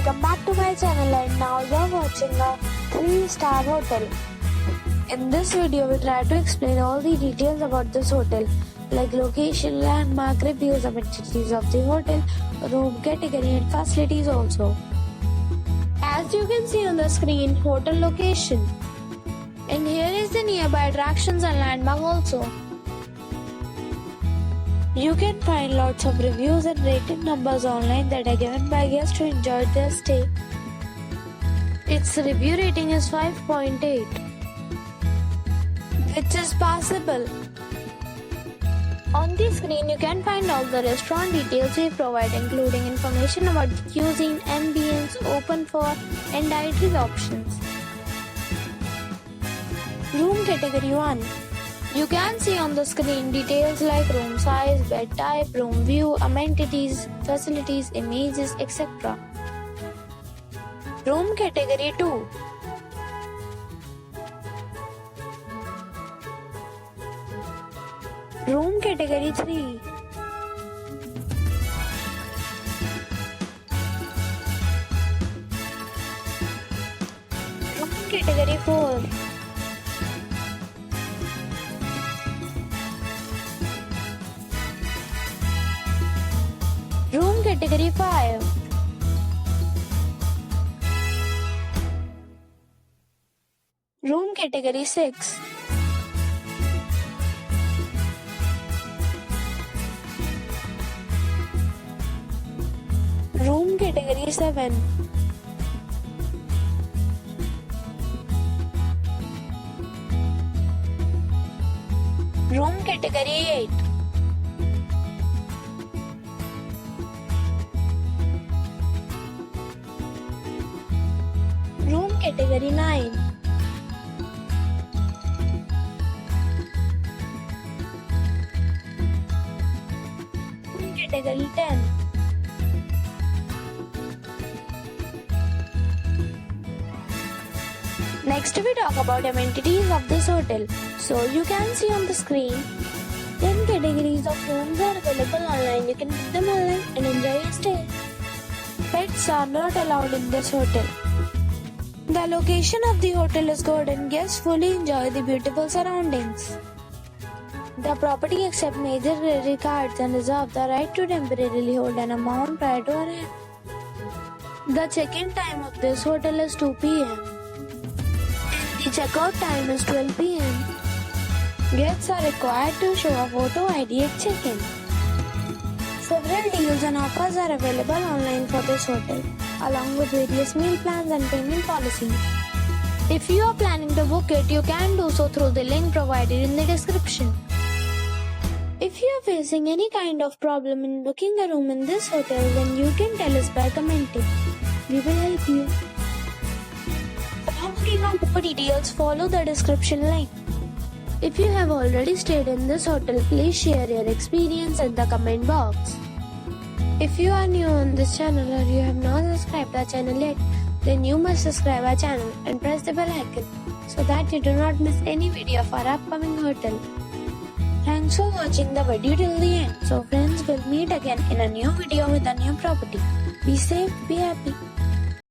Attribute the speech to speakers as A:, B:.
A: welcome back to my channel, and now you're watching a 3-star hotel. In this video we try to explain all the details about this hotel, like location, landmark, reviews, amenities of the hotel, room category and facilities also. As you can see on the screen, hotel location. And here is the nearby attractions and landmark also. You can find lots of reviews and rating numbers online that are given by guests to enjoy their stay. Its review rating is 5.8, which is passable. On the screen you can find all the restaurant details we provide, including information about the cuisine, ambience, open for and dietary options. Room category 1. You can see on the screen details like room size, bed type, room view, amenities, facilities, images, etc. Room category 2. Room category 3. Room category 4. Room category 5. Room category 6. Room category 7. Room category 8. Room category 9. Room category 10. Next we talk about amenities of this hotel. So you can see on the screen 10 categories of rooms are available online. You can book them online and enjoy your stay. Pets are not allowed in this hotel. The location of the hotel is good and guests fully enjoy the beautiful surroundings. The property accepts major credit cards and reserves the right to temporarily hold an amount prior to arrival. The check-in time of this hotel is 2 p.m. The checkout time is 12 p.m. Guests are required to show a photo ID at check-in. Several deals and offers are available online for this hotel, along with various meal plans and payment policies. If you are planning to book it, you can do so through the link provided in the description. If you are facing any kind of problem in booking a room in this hotel, then you can tell us by commenting. We will help you. For booking or more details, follow the description link. If you have already stayed in this hotel, please share your experience in the comment box. If you are new on this channel or you have not subscribed our channel yet, then you must subscribe our channel and press the bell icon so that you do not miss any video of our upcoming hotel. Thanks for watching the video till the end. So friends, will meet again in a new video with a new property. Be safe, be happy.